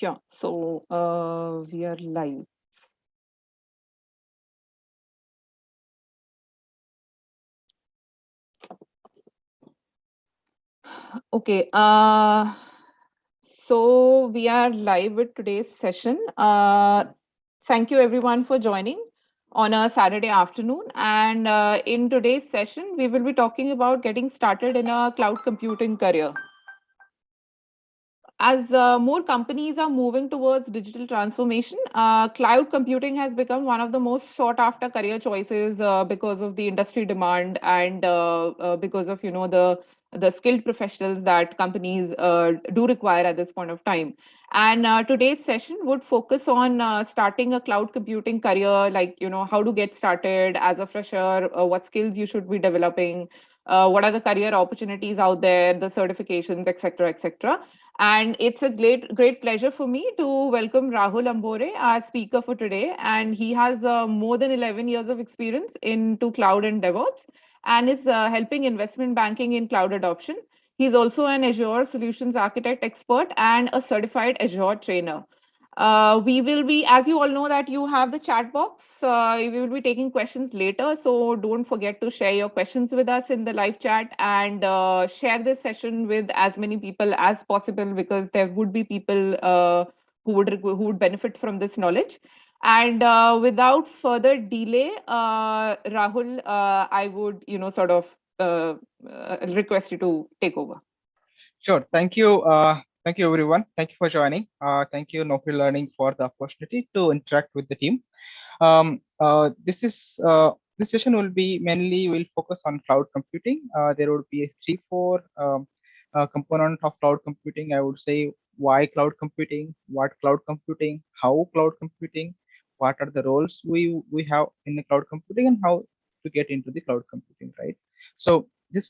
Sure. So we are live. Okay. So we are live with today's session. Thank you everyone for joining on a Saturday afternoon. And in today's session, we will be talking about getting started in a cloud computing career. As more companies are moving towards digital transformation, cloud computing has become one of the most sought after career choices because of the industry demand and because of the skilled professionals that companies do require at this point of time. And today's session would focus on starting a cloud computing career, like how to get started as a fresher, what skills you should be developing, what are the career opportunities out there, the certifications, etc., etc. And it's a great pleasure for me to welcome Rahul Ambhore, our speaker for today. And he has more than 11 years of experience into cloud and DevOps and is helping investment banking in cloud adoption. He's also an Azure solutions architect expert and a certified Azure trainer. We will be, as you all know, that you have the chat box. We will be taking questions later. So don't forget to share your questions with us in the live chat and share this session with as many people as possible because there would be people who would benefit from this knowledge. And without further delay, Rahul, I would, sort of request you to take over. Sure. Thank you. Thank you, everyone. Thank you for joining. Thank you, Naukri Learning, for the opportunity to interact with the team. This session will be mainly will focus on cloud computing. There would be three, four component of cloud computing. I would say why cloud computing, what cloud computing, how cloud computing, what are the roles we have in the cloud computing, and how to get into the cloud computing, right? So this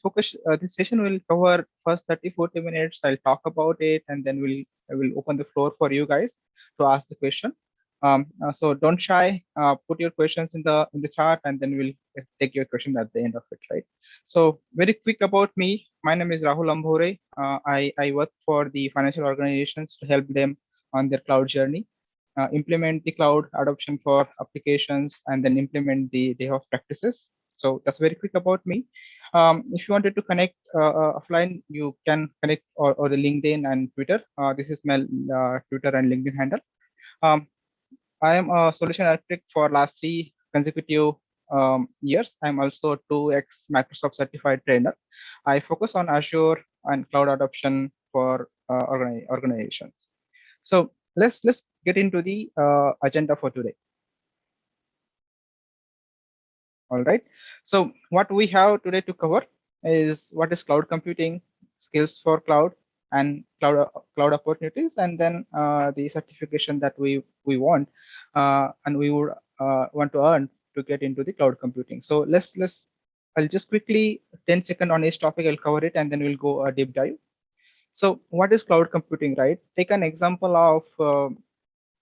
session will cover first 30-40 minutes. I'll talk about it, and then I will open the floor for you guys to ask the question. So don't shy. Put your questions in the chat, and then we'll take your question at the end of it, right? So very quick about me. My name is Rahul Ambhore. I work for the financial organizations to help them on their cloud journey, implement the cloud adoption for applications, and then implement the DevOps practices. So that's very quick about me. If you wanted to connect offline, you can connect or the LinkedIn and Twitter. This is my Twitter and LinkedIn handle. Um, I am a solution architect for last 3 consecutive years. I'm also 2x Microsoft certified trainer. I focus on Azure and cloud adoption for organizations. So let's get into the agenda for today. All right. So what we have today to cover is what is cloud computing, skills for cloud, and cloud opportunities, and then the certification that we want and we would want to earn to get into the cloud computing. So let's I'll just quickly 10 seconds on each topic. I'll cover it, and then we'll go a deep dive. So what is cloud computing, right? Take an example of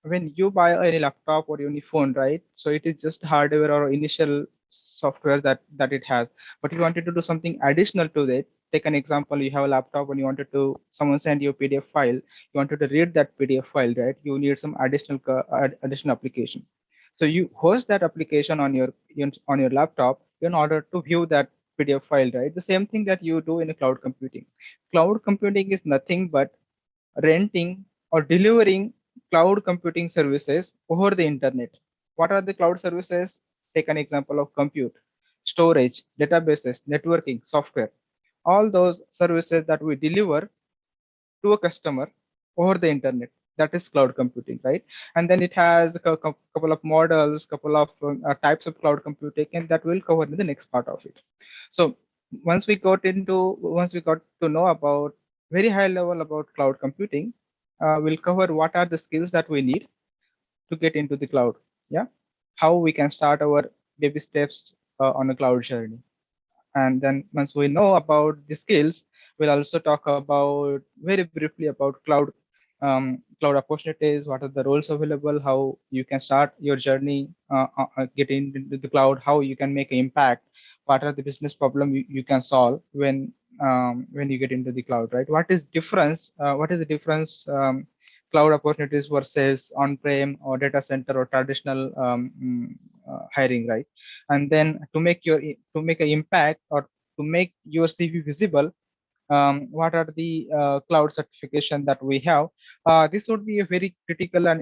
when you buy any laptop or any phone, right? So it is just hardware or initial software that it has. But if you wanted to do something additional to that, take an example, you have a laptop and you wanted to, someone send you a PDF file, you wanted to read that PDF file, right? You need some additional application. So you host that application on your laptop in order to view that PDF file, right? The same thing that you do in a cloud computing. Cloud computing is nothing but renting or delivering cloud computing services over the internet. What are the cloud services? Take an example of compute, storage, databases, networking, software. All those services that we deliver to a customer over the internet. That is cloud computing, right? And then it has a couple of models, couple of types of cloud computing, and that will cover in the next part of it. So once we got to know about very high level about cloud computing, we'll cover what are the skills that we need to get into the cloud. Yeah, how we can start our baby steps on a cloud journey. And then once we know about the skills, we'll also talk about very briefly about cloud opportunities, what are the roles available, how you can start your journey getting into the cloud, how you can make an impact, what are the business problem you can solve when you get into the cloud, right? What is the difference cloud opportunities versus on-prem or data center or traditional hiring, right? And then to make an impact or to make your CV visible, what are the cloud certification that we have? This would be a very critical and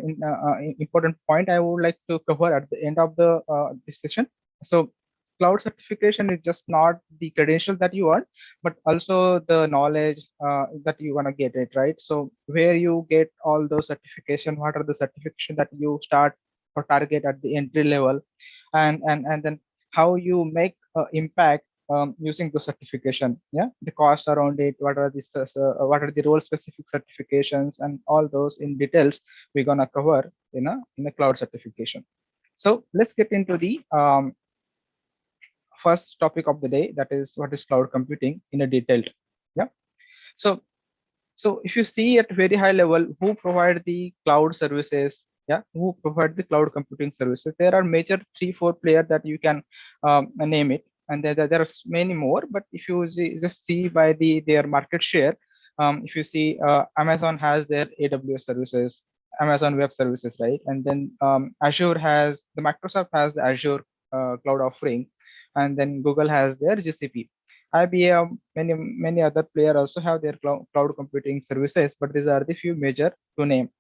important point I would like to cover at the end of the this session. So cloud certification is just not the credential that you earn, but also the knowledge that you want to get it, right? So where you get all those certification, what are the certification that you start or target at the entry level, and then how you make impact using the certification, yeah, the cost around it, what are the role specific certifications, and all those in details we're gonna cover in a cloud certification. So let's get into the first topic of the day, that is what is cloud computing in a detailed. Yeah. So if you see at very high level, who provide the cloud services, yeah, who provide the cloud computing services, there are major 3 4 players that you can name it, and there are many more. But if you just see by their market share, if you see, Amazon has their AWS services, Amazon Web Services, right? And then Azure has the Microsoft has the Azure cloud offering, and then Google has their GCP. IBM, many other players also have their cloud computing services, but these are the few major to name.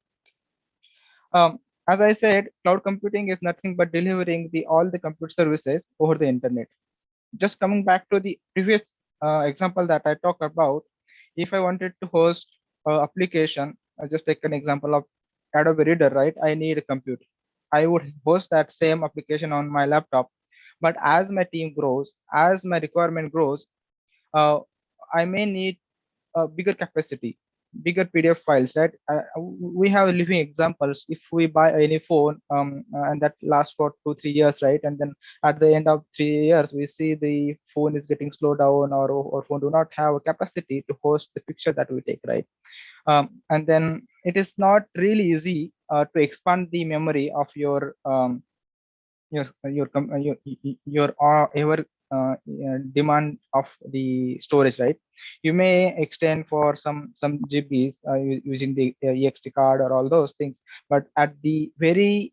As I said, cloud computing is nothing but delivering all the compute services over the internet. Just coming back to the previous example that I talked about, if I wanted to host application, I just take an example of Adobe Reader, right? I need a compute. I would host that same application on my laptop, but as my team grows, as my requirement grows, uh, I may need a bigger capacity, bigger PDF files, right? We have living examples. If we buy any phone, and that lasts for 2 3 years, right? And then at the end of 3 years, we see the phone is getting slowed down, or phone do not have a capacity to host the picture that we take, right? And then it is not really easy to expand the memory of your ever demand of the storage, right? You may extend for some GBs using the ext card or all those things, but at the very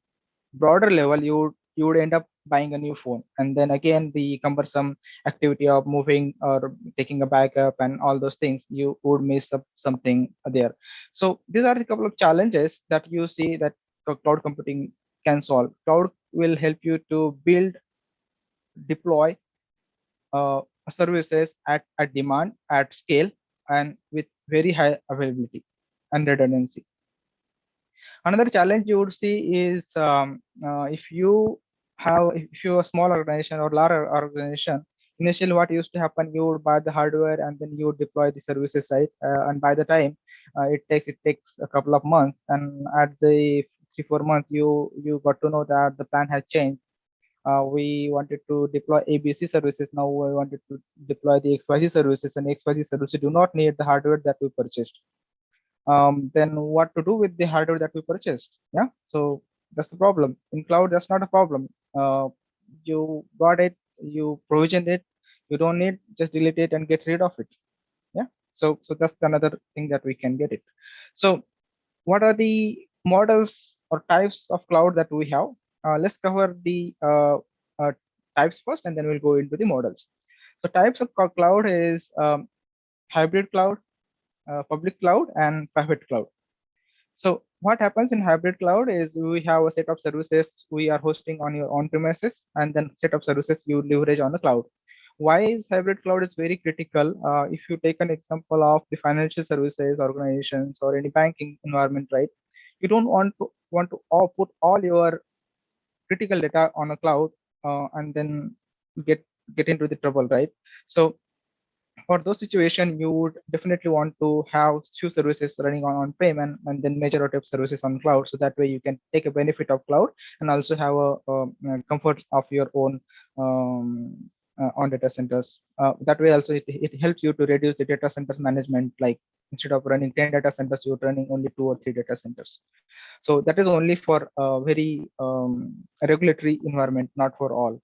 broader level, you would end up buying a new phone, and then again the cumbersome activity of moving or taking a backup and all those things, you would miss up something there. So these are the couple of challenges that you see that cloud computing can solve. Cloud will help you to build, deploy uh, services at demand, at scale, and with very high availability and redundancy. Another challenge you would see is, if you're a small organization or larger organization, initially what used to happen, you would buy the hardware and then you would deploy the services, right? And by the time it takes a couple of months, and at the 3 4 months, you got to know that the plan has changed. We wanted to deploy ABC services. Now we wanted to deploy the XYZ services, and XYZ services do not need the hardware that we purchased. Then what to do with the hardware that we purchased? Yeah, so that's the problem. In cloud, that's not a problem. You got it, you provisioned it, you don't need, just delete it and get rid of it. Yeah, so that's another thing that we can get it. So what are the models or types of cloud that we have? Let's cover the types first, and then we'll go into the models. So types of cloud is hybrid cloud, public cloud, and private cloud. So what happens in hybrid cloud is we have a set of services we are hosting on your on premises, and then set of services you leverage on the cloud. Why is hybrid cloud is very critical? If you take an example of the financial services organizations or any banking environment, right? You don't want to all put all your critical data on a cloud, and then get into the trouble, right? So for those situations, you would definitely want to have few services running on-prem, and then majority of services on cloud. So that way you can take a benefit of cloud and also have a comfort of your own on data centers. That way also it helps you to reduce the data centers management. Like instead of running 10 data centers, you're running only 2 or 3 data centers. So that is only for a very regulatory environment, not for all.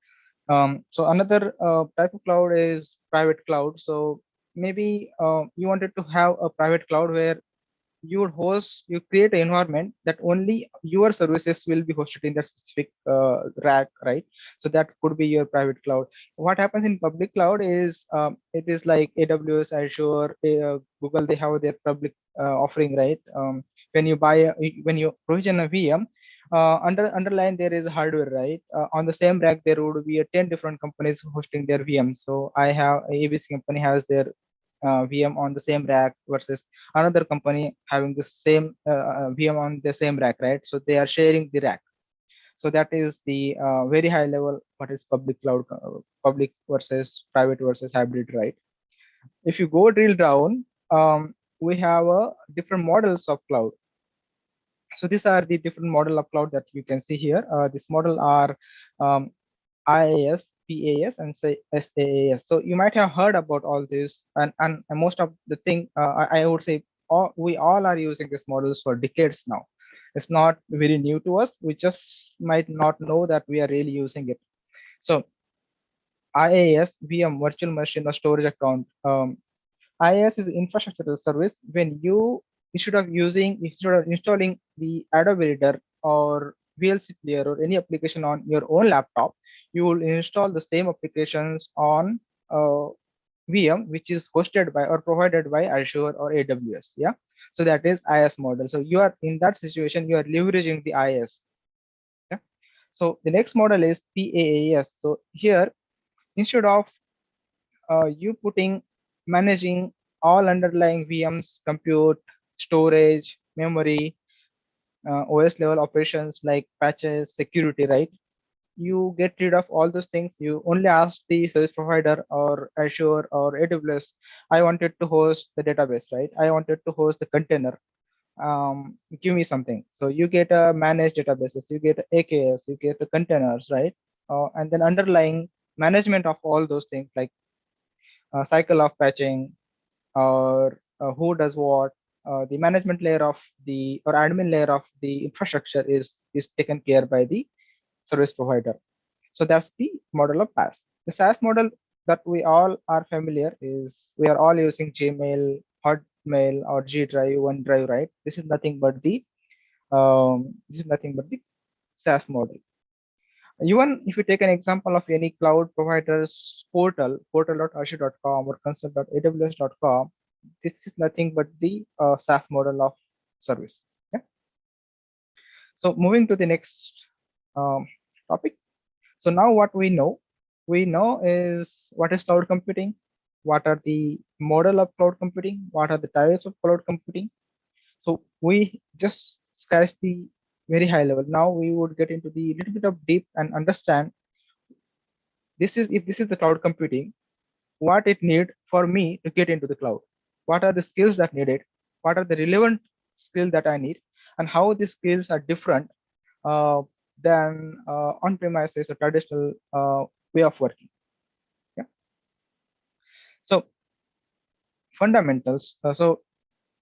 So another type of cloud is private cloud. So maybe you wanted to have a private cloud where you create an environment that only your services will be hosted in that specific rack, right? So that could be your private cloud. What happens in public cloud is it is like AWS, Azure, Google, they have their public offering, right? When you buy when you provision a VM, underline there is hardware, right? On the same rack there would be 10 different companies hosting their VM. So I have ABC company has their VM on the same rack versus another company having the same VM on the same rack, right? So they are sharing the rack. So that is the very high level what is public cloud, public versus private versus hybrid, right? If you go drill down, we have different models of cloud. So these are the different model of cloud that you can see here. This model are um, IaaS, PaaS, and say SaaS. So you might have heard about all this, and most of the thing I would say we all are using these models for decades now. It's not very new to us. We just might not know that we are really using it. So IaaS, VM, virtual machine or storage account. IaaS is infrastructure as a service. When you instead of installing the Adobe Reader or VLC Player or any application on your own laptop, you will install the same applications on VM, which is hosted by or provided by Azure or AWS. Yeah, so that is IaaS model. So you are in that situation, you are leveraging the IaaS. Yeah. So the next model is PaaS. So here, instead of you putting managing all underlying VMs, compute, storage, memory, OS level operations like patches, security, right? You get rid of all those things. You only ask the service provider or Azure or AWS, I wanted to host the database, right? I wanted to host the container. Give me something. So you get a managed databases, you get AKS, you get the containers, right? And then underlying management of all those things like cycle of patching, or who does what. The management layer of the or admin layer of the infrastructure is taken care by the service provider. So that's the model of PaaS. The SaaS model that we all are familiar is we are all using Gmail, Hotmail, or G Drive, OneDrive, right? This is nothing but the SaaS model. Even if you take an example of any cloud provider's portal, portal.azure.com or consult.aws.com, this is nothing but the SaaS model of service. Yeah. So moving to the next um, topic. So now what we know is what is cloud computing, what are the model of cloud computing, what are the types of cloud computing. So we just scratch the very high level. Now we would get into the little bit of deep and understand this is if this is the cloud computing, what it need for me to get into the cloud. What are the skills that needed? What are the relevant skills that I need? And how these skills are different than on-premises or traditional way of working. Yeah. So fundamentals. So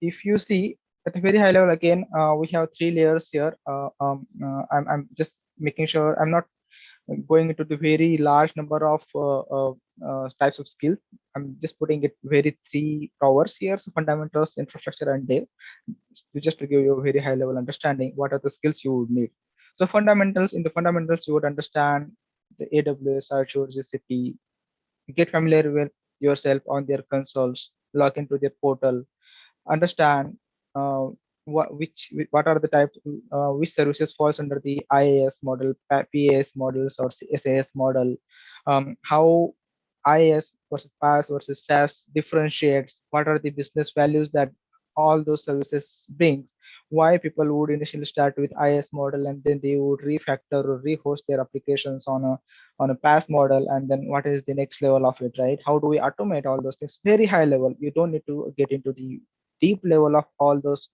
if you see at a very high level, again, we have three layers here. I'm just making sure I'm not going into the very large number of types of skills. I'm just putting it very three towers here. So fundamentals, infrastructure, and dev. Just to give you a very high level understanding, what are the skills you would need. So fundamentals, in the fundamentals, you would understand the AWS, Azure, GCP, get familiar with yourself on their consoles, log into their portal, understand what are the types, which services falls under the IaaS model, PaaS models, or SaaS model, how IaaS versus PaaS versus SaaS differentiates, what are the business values that all those services brings, why people would initially start with IaaS model and then they would refactor or rehost their applications on a PaaS model, and then what is the next level of it, right? How do we automate all those things? Very high level. You don't need to get into the deep level of all those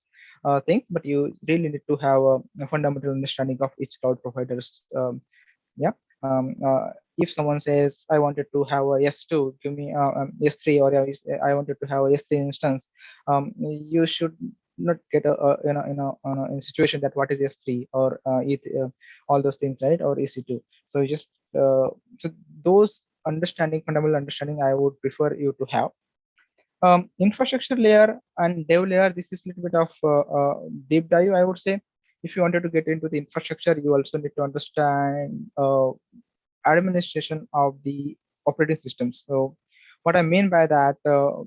things, but you really need to have a fundamental understanding of each cloud provider's yeah. If someone says I wanted to have a S2, give me S3, or I wanted to have a S3 instance, you should not get in a situation that what is S3 or all those things, right? Or EC2. So you just so those understanding, fundamental understanding, I would prefer you to have. Infrastructure layer and dev layer, this is a little bit of deep dive, I would say. If you wanted to get into the infrastructure, you also need to understand administration of the operating systems. So what I mean by that, so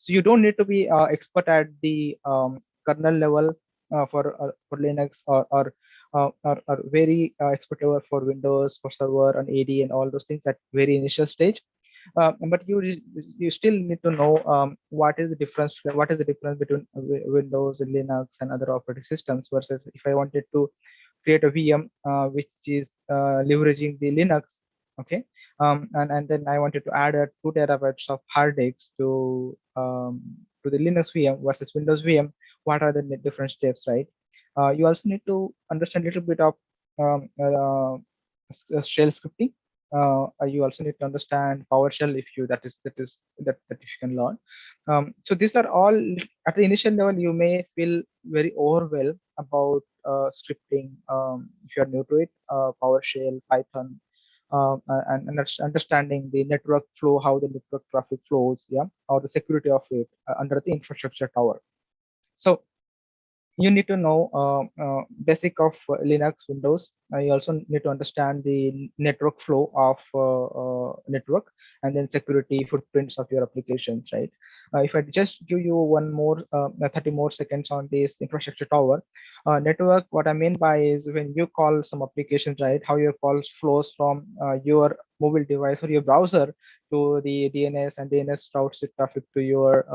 you don't need to be expert at the kernel level for Linux, or very expert level for Windows, for server and AD and all those things at very initial stage. But you still need to know what is the difference between Windows and Linux and other operating systems, versus if I wanted to create a VM which is leveraging the Linux. Okay, and then I wanted to add a 2 terabytes of hard disks to the Linux VM versus Windows VM. What are the different steps, right? You also need to understand a little bit of um, uh, shell scripting. You also need to understand PowerShell, if you that if you can learn. So these are all at the initial level. You may feel very overwhelmed about scripting if you are new to it. PowerShell, Python, and understanding the network flow, how the network traffic flows, yeah, or the security of it under the infrastructure tower. So you need to know basic of Linux, Windows. You also need to understand the network flow of network, and then security footprints of your applications, right? If I just give you one more 30 more seconds on this infrastructure tower network, what I mean by is when you call some applications, right? How your calls flows from your mobile device or your browser to the DNS, and DNS routes the traffic to your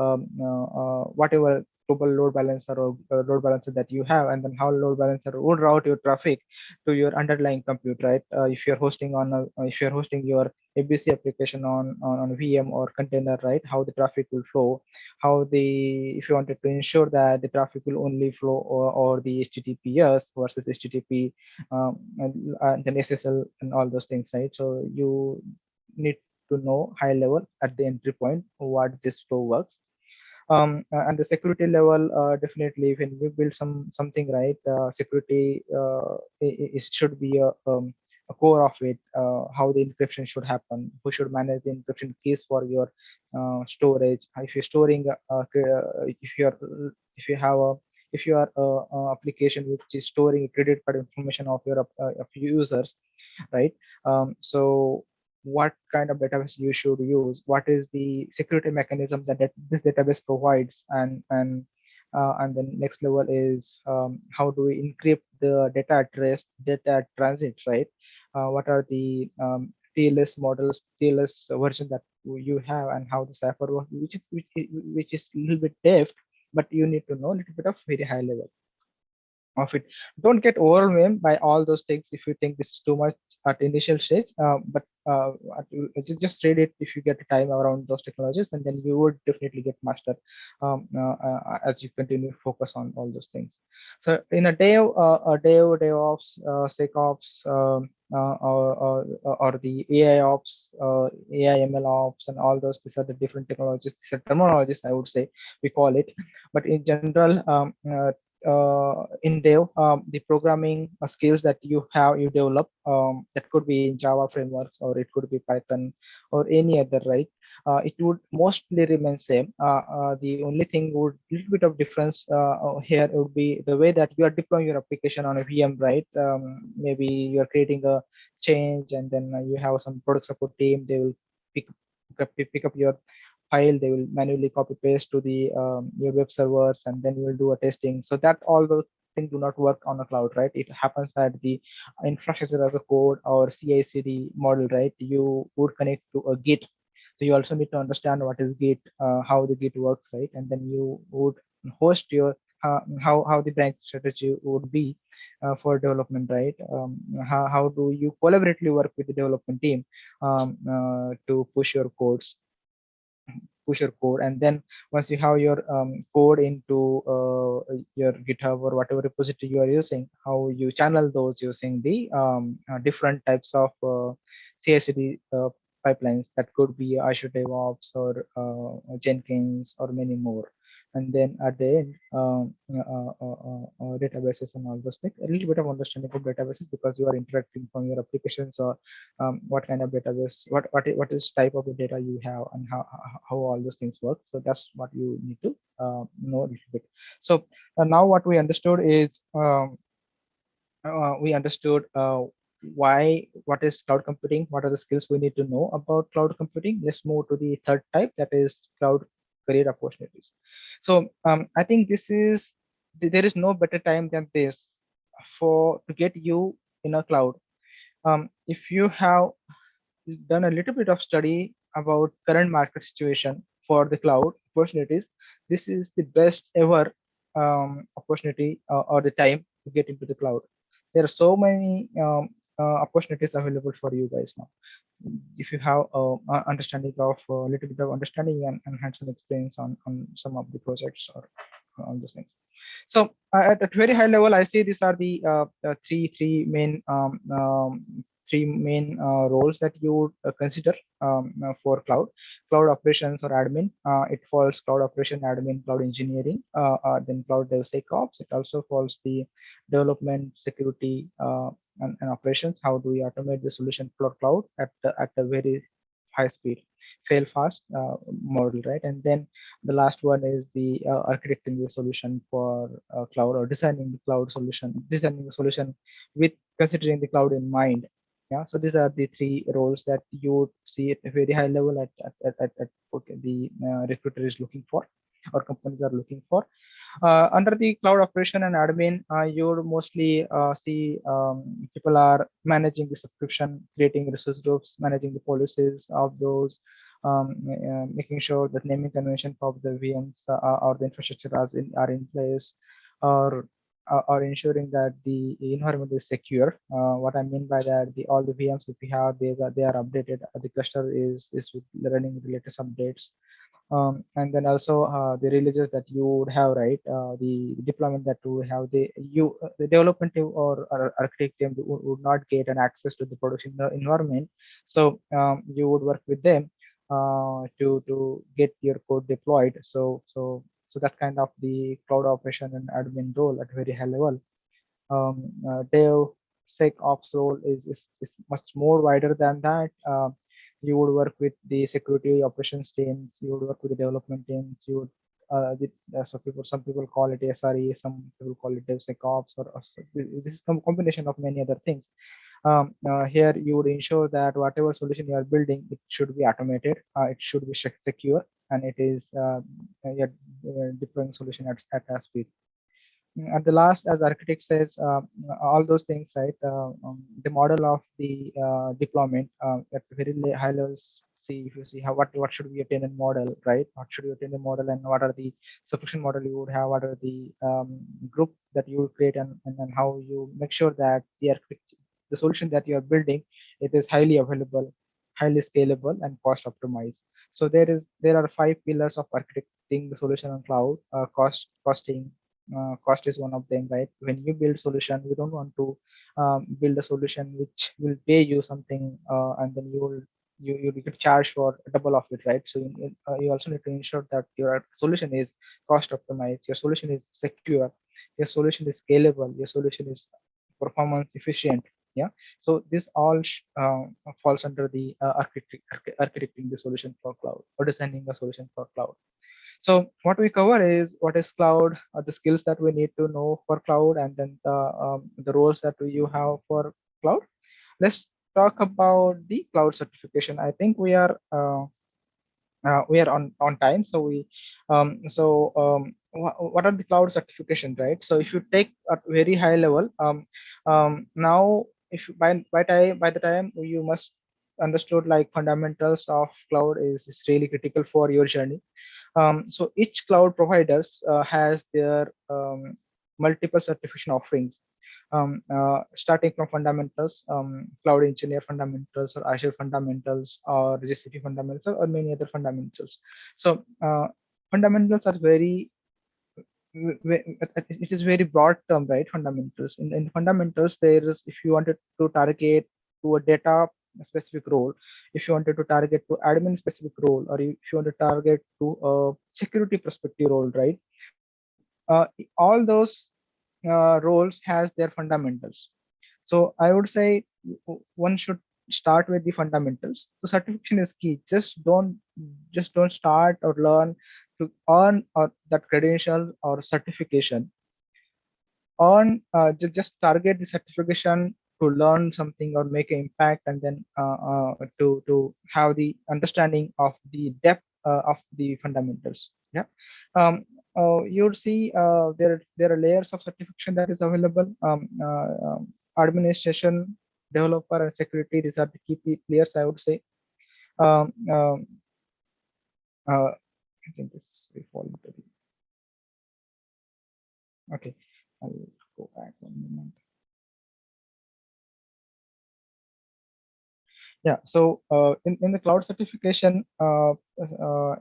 whatever global load balancer or load balancer that you have, and then how load balancer would route your traffic to your underlying compute, right? If you're hosting if you're hosting your ABC application on VM or container, right? How the traffic will flow, how the if you wanted to ensure that the traffic will only flow or the HTTPS versus HTTP, and then SSL and all those things, right? So you need to know high level at the entry point what this flow works. And the security level, definitely when we build something, right, security it should be a core of it. How the encryption should happen, who should manage the encryption keys for your storage. If you're storing if you have a if you are a application which is storing credit card information of users, right? So what kind of database you should use, what is the security mechanism that this database provides, and then next level is how do we encrypt the data at rest, data at transit, right? What are the TLS models, TLS version that you have, and how the cipher works, which is a little bit depth, but you need to know a little bit of very high level of it. Don't get overwhelmed by all those things if you think this is too much at initial stage. But just read it if you get time around those technologies, and then you would definitely get master as you continue to focus on all those things. So in DevOps, SecOps, or the AI ops, AI ML ops, and all those. These are the different technologies. These are terminologies, I would say we call it. But in general, in Dev, the programming skills that you develop, that could be in Java frameworks, or it could be Python, or any other, right? It would mostly remain same. The only thing would little bit of difference here would be the way that you are deploying your application on a VM, right? Maybe you are creating a change, and then you have some product support team. They will pick up your file, they will manually copy paste to the your web servers, and then you will do a testing. So that all those things do not work on a cloud, right? It happens at the infrastructure as a code or CI/CD model, right? You would connect to a Git. So you also need to understand what is Git, how the Git works, right? And then you would host your how the branch strategy would be for development, right? How do you collaboratively work with the development team to push your code, and then once you have your code into your GitHub or whatever repository you are using, how you channel those using the different types of CI/CD pipelines. That could be Azure DevOps or Jenkins or many more. and then at the end, databases and all those things. A little bit of understanding of databases because you are interacting from your applications, or what kind of database, what is type of the data you have, and how all those things work. So that's what you need to know a little bit. So now what we understood is, we understood what is cloud computing, what are the skills we need to know about cloud computing. Let's move to the third type, that is cloud career opportunities. So I think there is no better time than this for to get you in a cloud. If you have done a little bit of study about current market situation for the cloud opportunities, this is the best ever opportunity, or the time to get into the cloud. There are so many opportunities available for you guys now. If you have understanding of a little bit of understanding and hands-on experience on some of the projects or on those things. So at a very high level, I see these are the three main roles that you would consider for cloud operations or admin. It falls cloud operation, admin, cloud engineering, then cloud DevSecOps. It also falls the development, security, and operations. How do we automate the solution for cloud at a very high speed, fail fast model, right? And then the last one is the architecting the solution for cloud, or designing the solution with considering the cloud in mind. Yeah, so these are the three roles that you would see at a very high level at okay, the recruiter is looking for, or companies are looking for. Under the cloud operation and admin, you'll mostly see people are managing the subscription, creating resource groups, managing the policies of those, making sure that naming convention of the VMs or the infrastructure are in place, or or ensuring that the environment is secure. What I mean by that, all the VMs if we have, they are updated. The cluster is running the latest updates, and then also the releases that you would have, right? The deployment that you have, the development team or architect team would not get an access to the production environment. So you would work with them to get your code deployed. So that kind of the cloud operation and admin role at very high level. DevSecOps role is much more wider than that. You would work with the security operations teams, you would work with the development teams, you would some people call it SRE, some people call it DevSecOps, or this is a combination of many other things. Here you would ensure that whatever solution you are building, it should be automated, it should be secure, and it is you're deploying solution at a speed. At the last, as architect says, all those things, right? The model of the deployment at very high levels. See, if you see what should be a tenant model, right? What should be a tenant model, and what are the subscription model you would have? What are the group that you would create, and then how you make sure that the solution that you are building, it is highly available, highly scalable, and cost optimized. So there are 5 pillars of architecting the solution on cloud: costing. Cost is one of them, right? When you build solution, you don't want to build a solution which will pay you something, and then you get charged for double of it, right? So you also need to ensure that your solution is cost optimized, your solution is secure, your solution is scalable, your solution is performance efficient. Yeah, so this all falls under the architecting the solution for cloud, or designing a solution for cloud. So what we cover is what is cloud, the skills that we need to know for cloud, and then the roles that you have for cloud. Let's talk about the cloud certification. I think we are on time. So what are the cloud certifications, right? So if you take a very high level, now if you, by the time you must understood like fundamentals of cloud is really critical for your journey. So each cloud providers has their multiple certification offerings, starting from fundamentals, cloud engineer fundamentals, or Azure fundamentals, or GCP fundamentals, or many other fundamentals. So fundamentals are it is very broad term, right? Fundamentals. In fundamentals, there is, if you wanted to target to a data specific role, if you wanted to target to admin specific role, or if you want to target to a security perspective role, right? All those roles has their fundamentals. So I would say one should start with the fundamentals. So certification is key. Just don't start or learn to earn or that credential or certification. Just target the certification to learn something or make an impact, and then to have the understanding of the depth of the fundamentals. Yeah. You'll see there are layers of certification that is available. Administration, developer, and security, these are the key layers, I would say. um, um, I think this will fall into the, okay, I'll go back 1 moment. Yeah, so in the cloud certification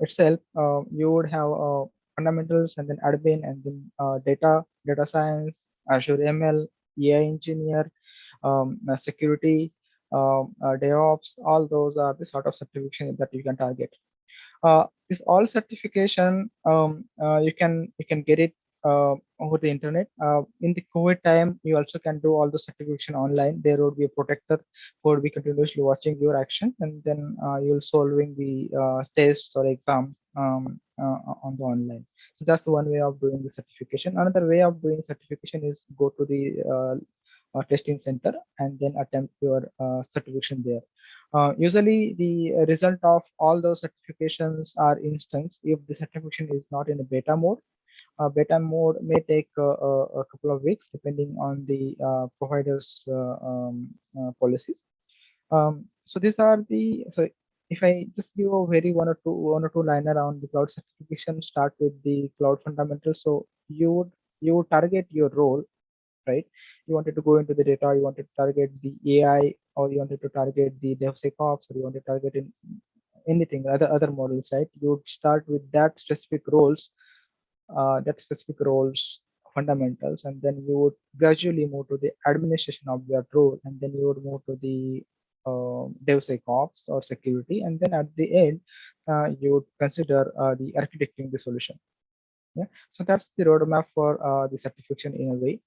itself, you would have fundamentals, and then admin, and then data science, Azure ML, AI engineer, security, DevOps. All those are the sort of certification that you can target. This all certification, you can get it over the internet. In the COVID time, you also can do all the certification online. There would be a protector who would be continuously watching your actions, and then you'll solving the tests or exams on the online. So that's one way of doing the certification. Another way of doing certification is go to the testing center and then attempt your certification there. Usually, the result of all those certifications are instant if the certification is not in a beta mode. Beta mode may take a couple of weeks depending on the provider's policies. So these are the, so if I just give a very one or two liner on the cloud certification, start with the cloud fundamentals. So you would target your role, right? You wanted to go into the data, you wanted to target the AI, or you wanted to target the DevSecOps, or you want to target in anything, other models, right? You would start with that specific roles fundamentals, and then you would gradually move to the administration of that role, and then you would move to the DevSecOps or security, and then at the end, you would consider the architecting the solution. Yeah, so that's the roadmap for the certification in a way.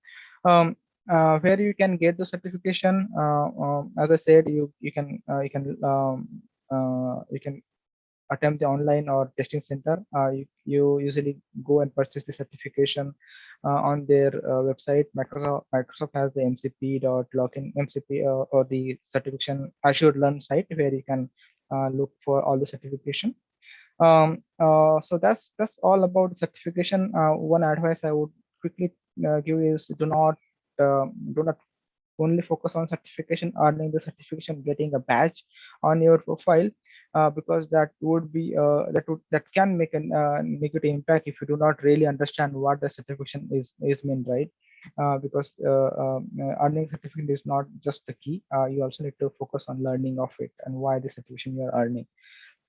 Where you can get the certification, as I said, you can attempt the online or testing center. You usually go and purchase the certification on their website. Microsoft has the mcp.login mcp or the certification Azure Learn site where you can look for all the certification. So that's all about certification. One advice I would quickly give is do not only focus on certification, earning the certification, getting a badge on your profile, because that would be that can make a negative impact if you do not really understand what the certification is mean, right? Because earning certificate is not just the key. You also need to focus on learning of it and why the certification you are earning.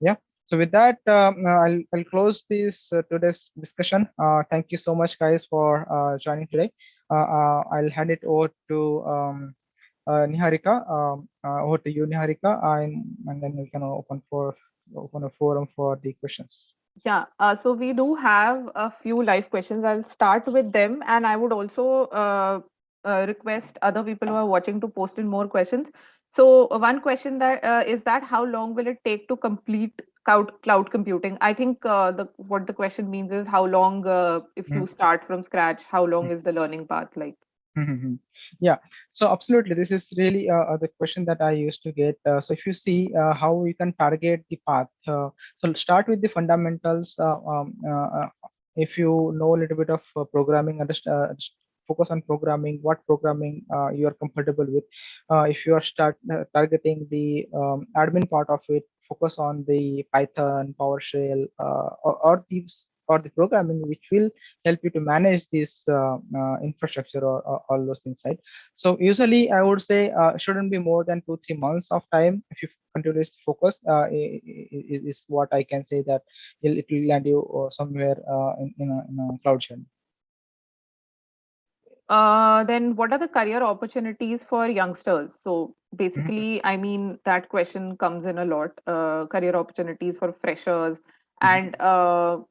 Yeah, so with that, I'll close this today's discussion. Thank you so much, guys, for joining today. I'll hand it over to Niharika. Over to you, Niharika, and then we can open a forum for the questions. Yeah, so we do have a few live questions. I'll start with them, and I would also request other people who are watching to post in more questions. So, one question that is that how long will it take to complete cloud computing? I think the what the question means is how long, if you start from scratch, how long is the learning path like? Mhm. Yeah, so absolutely, this is really the question that I used to get. So if you see how you can target the path, so start with the fundamentals. If you know a little bit of programming, focus on programming, what programming you are comfortable with. If you are targeting the admin part of it, focus on the Python, PowerShell, or the programming which will help you to manage this infrastructure or all those things, right? So usually I would say shouldn't be more than 2-3 months of time if you continuously focus. Is what I can say that it will land you somewhere in a cloud journey. Then what are the career opportunities for youngsters? So Mhm, basically, I mean, that question comes in a lot. Career opportunities for freshers. mhm, And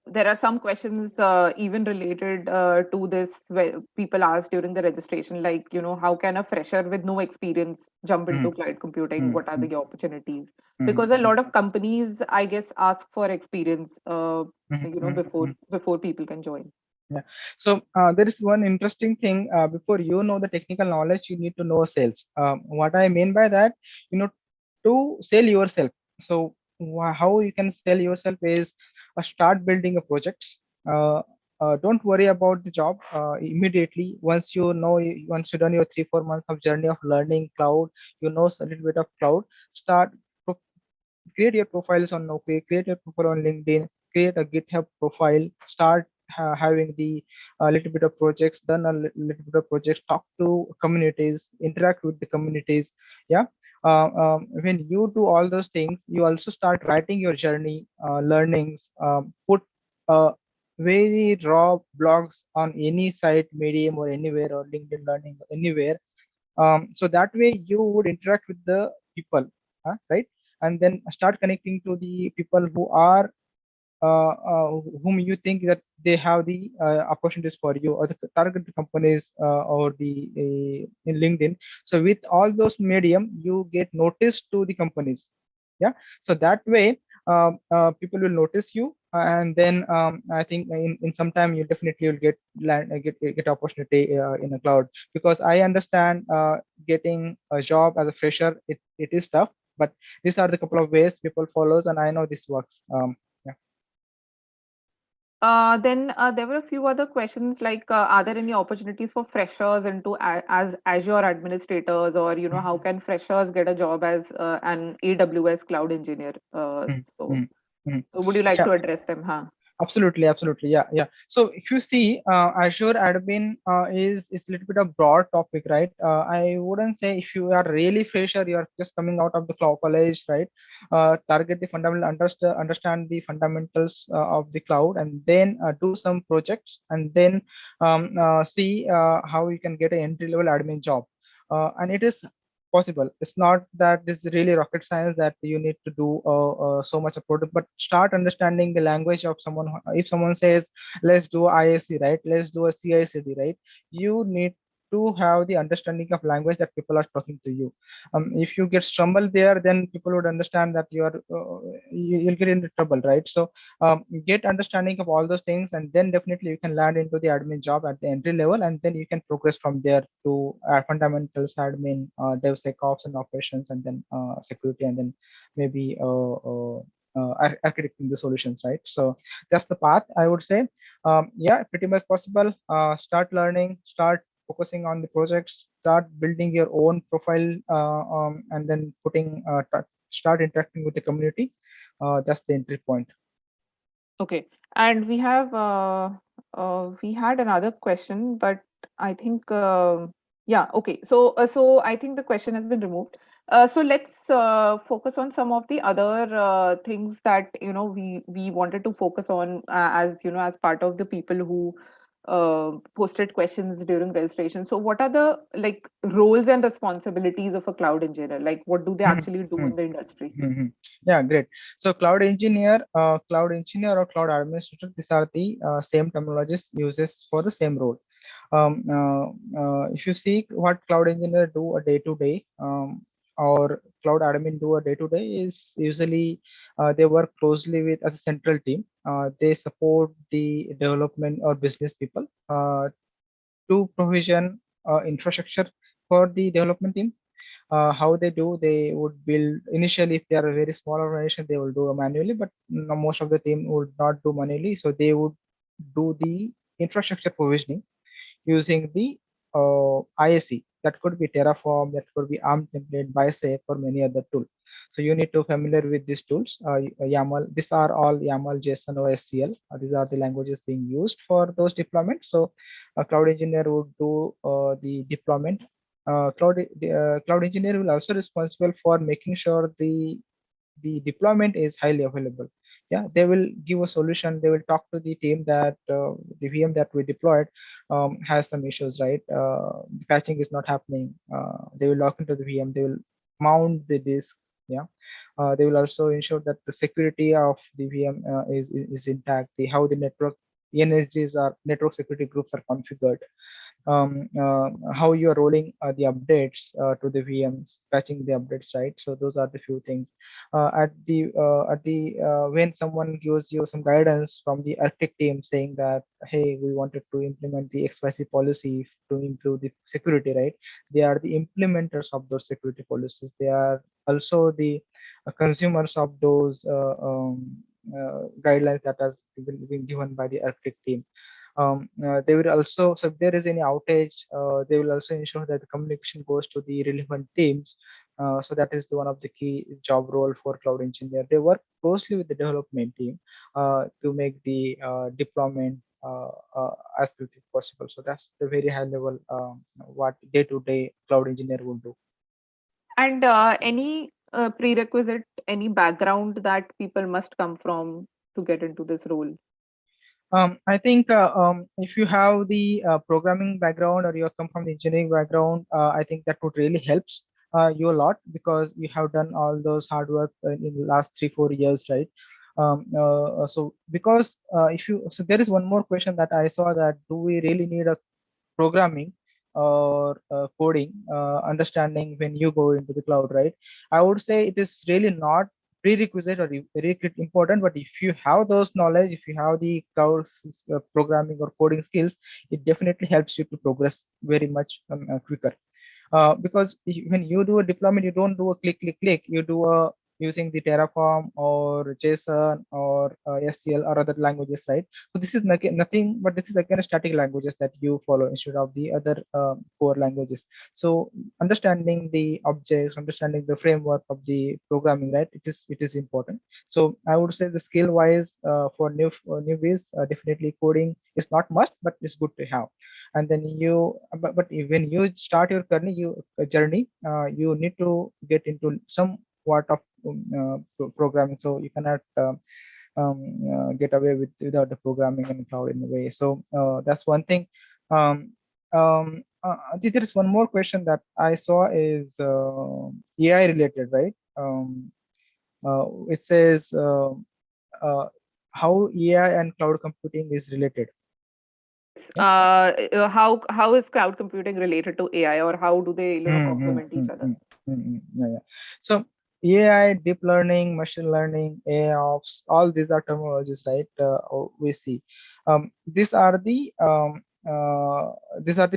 there are some questions even related to this where people ask during the registration, like, how can a fresher with no experience jump into mhm, cloud computing? mhm, What are the opportunities? mhm, Because a mhm, lot of companies, I guess, ask for experience, mhm, mhm, mhm. before people can join. Yeah. So there is one interesting thing. Before you know the technical knowledge, you need to know sales. What I mean by that, you know, to sell yourself. So how you can sell yourself is start building a projects. Don't worry about the job immediately. Once you know, once you done your 3 4 months of journey of learning cloud, you know a little bit of cloud. Start create your profiles on Naukri, create your profile on LinkedIn, create a GitHub profile, start having the little bit of projects, done a little bit of projects, talk to communities, interact with the communities. Yeah. When you do all those things, you also start writing your journey, learnings, put very raw blogs on any site, Medium or anywhere, or LinkedIn Learning, anywhere. So that way you would interact with the people, right? And then start connecting to the people who are whom you think that they have the opportunities for you, or the target the companies, or the in LinkedIn. So with all those medium, you get noticed to the companies. Yeah. So that way people will notice you, and then I think in some time you definitely will get get opportunity in a cloud, because I understand getting a job as a fresher, it is tough, but these are the couple of ways people follows, and I know this works. Yeah. Then there were a few other questions like, are there any opportunities for freshers into as Azure administrators, or how can freshers get a job as an AWS cloud engineer? Mm, So mm, mm. would you like Yeah, to address them, huh? absolutely, absolutely. Yeah, yeah. So if you see, Azure admin is a little bit of broad topic, right? I wouldn't say if you are really fresher, you are just coming out of the cloud college, right? Target the fundamental, understand the fundamentals of the cloud, and then do some projects, and then see how you can get an entry level admin job. And it is possible. It's not that this is really rocket science that you need to do so much of product, but start understanding the language of someone. If someone says, let's do ISC, right? Let's do a CI/CD, right? You need to have the understanding of language that people are talking to you. If you get stumbled there, then people would understand that you are you'll get into trouble, right? So get understanding of all those things, and then definitely you can land into the admin job at the entry level, and then you can progress from there to fundamentals admin, DevSecOps and operations, and then security, and then maybe architecting the solutions, right? So that's the path, I would say. Yeah, pretty much possible. Start learning, start focusing on the projects, start building your own profile, and then start interacting with the community. That's the entry point. Okay. And we had another question, but I think, yeah, okay. So I think the question has been removed. So let's focus on some of the other things that we wanted to focus on, as as part of the people who posted questions during registration. So what are the like roles and responsibilities of a cloud engineer? Like, what do they Mhm, actually do mhm, in the industry? mhm. Yeah, great. So cloud engineer or cloud administrator, these are the same terminologies uses for the same role. If you see what cloud engineer do a day to day, or cloud admin do a day to day, is usually they work closely with as a central team. They support the development or business people to provision infrastructure for the development team. How they do, they would build initially, if they are a very small organization, they will do it manually, but most of the team would not do manually, so they would do the infrastructure provisioning using the ISE. That could be Terraform, that could be ARM template, Bicep, or many other tools. So you need to familiar with these tools. YAML, these are all YAML, JSON, or SCL. These are the languages being used for those deployments. So a cloud engineer would do the deployment. Cloud engineer will also responsible for making sure the deployment is highly available. Yeah, they will give a solution. They will talk to the team that the VM that we deployed has some issues, right? The patching is not happening. They will log into the VM. They will mount the disk. Yeah, they will also ensure that the security of the VM is intact. The how the network NSGs are network security groups are configured, how you are rolling the updates to the VMs, patching the updates, right? So those are the few things. When someone gives you some guidance from the architect team saying that, hey, we wanted to implement the XYZ policy to improve the security, right? They are the implementers of those security policies. They are also the consumers of those guidelines that has been given by the architect team. They will also, so if there is any outage, they will also ensure that the communication goes to the relevant teams. So that is the one of the key job role for cloud engineer. They work closely with the development team to make the deployment as quick as possible. So that's the very high level what day-to-day cloud engineer will do. And any prerequisite, any background that people must come from to get into this role? I think if you have the programming background or you come from the engineering background, I think that would really helps you a lot because you have done all those hard work in the last 3-4 years, right? So because if you, so there is one more question that I saw, that do we really need a programming or coding understanding when you go into the cloud, right? I would say it is really not prerequisite or very important, but if you have those knowledge, if you have the cloud programming or coding skills, it definitely helps you to progress very much quicker. Because when you do a deployment, you don't do a click, click, click. You do a using the Terraform or JSON or SQL or other languages, right? So this is nothing, but this is again a static languages that you follow instead of the other core languages. So understanding the objects, understanding the framework of the programming, right? It is important. So I would say the skill wise for newbies, definitely coding is not must, but it's good to have. And then but when you start your journey, you need to get into some part of programming, so you cannot get away without the programming and cloud in a way. So that's one thing. There is one more question that I saw is AI related, right? It says uh, how AI and cloud computing is related. Yes. Yeah. How is cloud computing related to AI, or how do they, Mm, mm, complement each mm, other? mm, Yeah, yeah. So AI, deep learning, machine learning, AIOps, all these are terminologies, right? We see. These are the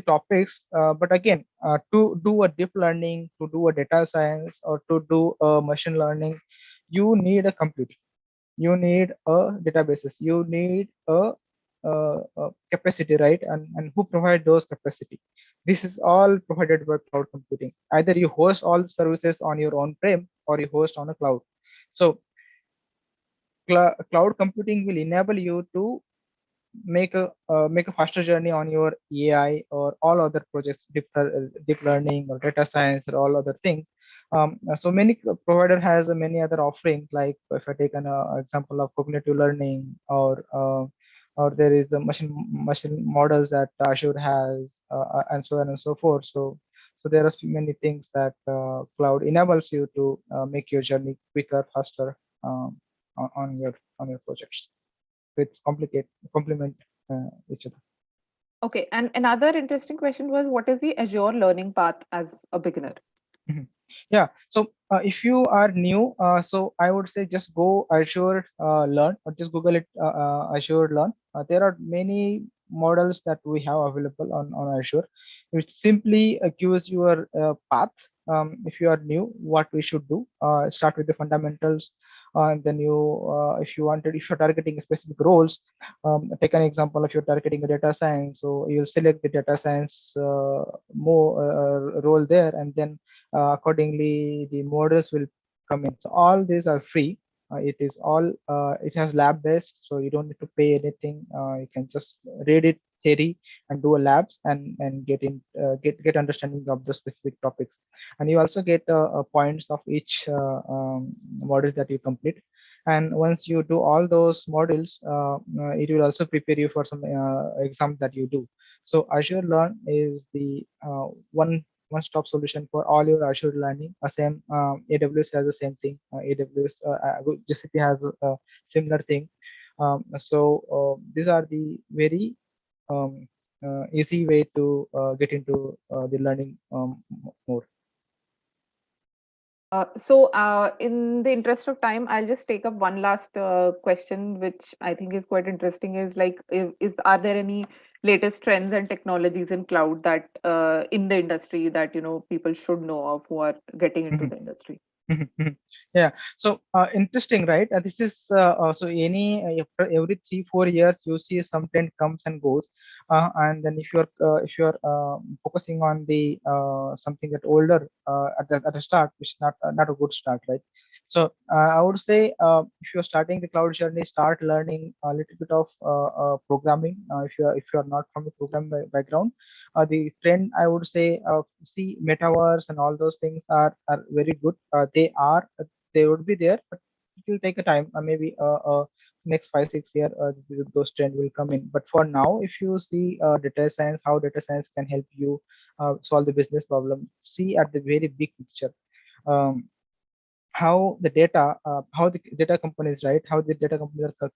topics. But again, to do a deep learning, to do a data science, or to do a machine learning, you need a computer. You need a databases. You need a capacity, right? And who provide those capacity? This is all provided by cloud computing. Either you host all the services on your own prem or you host on a cloud. So cloud computing will enable you to make a faster journey on your AI or all other projects, deep learning or data science or all other things. So many provider has many other offerings. Like if I take an example of cognitive learning, or there is a machine models that Azure has, and so on and so forth. So there are many things that cloud enables you to make your journey quicker, faster, on your projects. So it's complement each other. Okay, and another interesting question was, what is the Azure learning path as a beginner? Mhm. Yeah. So if you are new, so I would say just go Azure Learn, or just Google it, Azure Learn. There are many models that we have available on Azure, which simply gives your path. If you are new, what we should do, start with the fundamentals. And then if you're targeting specific roles, take an example. If you're targeting a data science, so you'll select the data science more role there, and then accordingly the models will come in. So all these are free. It has lab based, so you don't need to pay anything. You can just read it theory and do a labs, and get understanding of the specific topics. And you also get points of each model that you complete. And once you do all those modules, it will also prepare you for some exam that you do. So Azure Learn is the one-stop solution for all your Azure learning. Same AWS has the same thing. GCP has a similar thing. These are the very um, easy way to get into the learning more. In the interest of time, I'll just take up one last question, which I think is quite interesting. Is like, are there any latest trends and technologies in cloud that in the industry that people should know of who are getting into the industry? Mhm, mhm. Yeah, so interesting, right? This is so every 3-4 years you see some trend comes and goes, and then if you're focusing on the something that older at the start, which is not a good start, right? So I would say if you're starting the cloud journey, start learning a little bit of programming. If you're not from a program background, the trend I would say see metaverse and all those things are very good. They would be there, but it will take a time. Maybe next 5-6 year those trend will come in. But for now, if you see data science, how data science can help you solve the business problem, see at the very big picture. Um, how the data, how the data companies, right? How the data companies are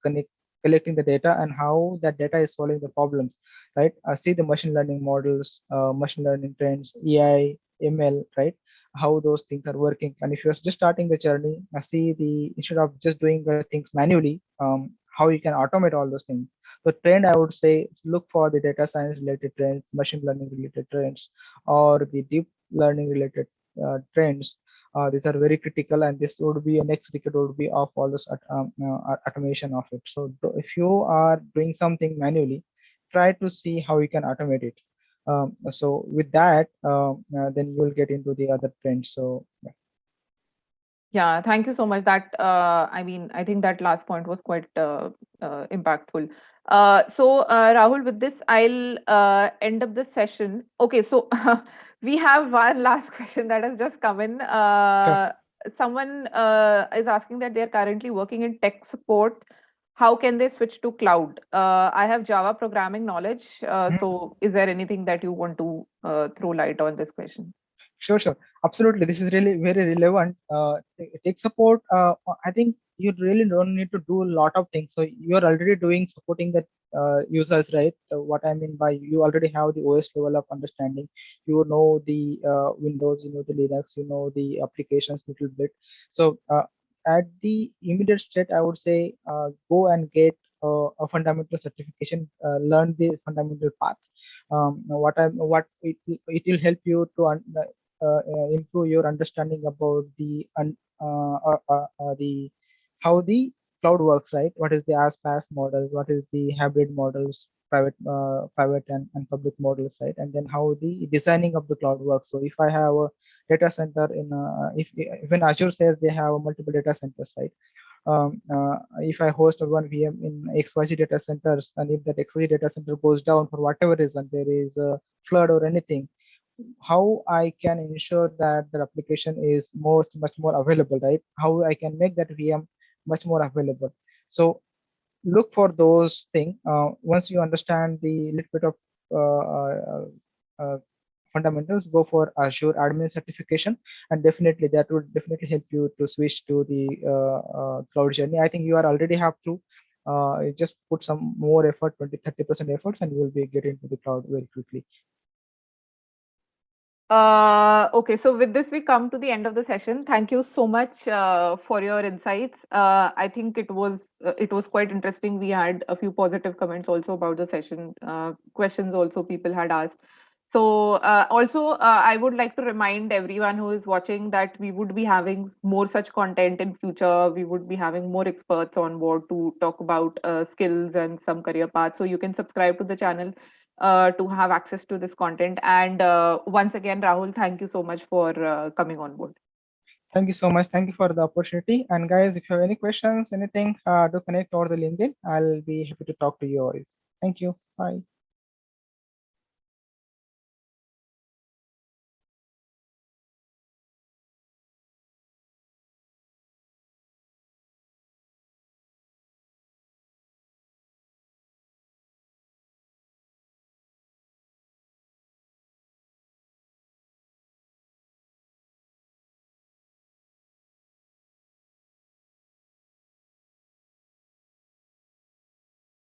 collecting the data and how that data is solving the problems, right? See the machine learning models, machine learning trends, AI, ML, right? How those things are working. And if you're just starting the journey, see the instead of just doing the things manually, how you can automate all those things. The trend I would say is look for the data science related trends, machine learning related trends, or the deep learning related trends. These are very critical, and this would be a next decade would be of all this automation of it. So if you are doing something manually, try to see how you can automate it. So with that, then you will get into the other trends. So yeah. Yeah, thank you so much. I think that last point was quite impactful. Rahul, with this, I'll end up this session. Okay, so we have one last question that has just come in. Sure. Someone is asking that they're currently working in tech support. How can they switch to cloud? I have Java programming knowledge. So, is there anything that you want to throw light on this question? Sure, sure. Absolutely. This is really very relevant. Tech support, I think you really don't need to do a lot of things. So you're already doing supporting the users, right? What I mean by you already have the OS level of understanding. You know the Windows, you know the Linux, you know the applications little bit. So at the immediate state, I would say go and get a fundamental certification, learn the fundamental path. What it will help you to improve your understanding about the how the cloud works, right? What is the as model? What is the hybrid models? Private and public models, right? And then how the designing of the cloud works. So if I have a data center if even Azure says they have multiple data centers, right? If I host one VM in XYZ data centers, and if that XYZ data center goes down for whatever reason, there is a flood or anything, how I can ensure that the application is much more available, right? How I can make that VM much more available. So look for those things. Once you understand the little bit of uh, uh, fundamentals, go for Azure admin certification, and definitely that would definitely help you to switch to the cloud journey. I think you are already have to just put some more effort, 20-30% efforts, and you will be getting to the cloud very quickly. Okay, so with this, we come to the end of the session. Thank you so much for your insights. I think it was quite interesting. We had a few positive comments also about the session. Questions also people had asked. So I would like to remind everyone who is watching that we would be having more such content in future. We would be having more experts on board to talk about skills and some career paths. So you can subscribe to the channel to have access to this content. And once again, Rahul, thank you so much for coming on board. Thank you so much. Thank you for the opportunity. And guys, if you have any questions, anything, do connect over the LinkedIn. I'll be happy to talk to you all. Thank you. Bye.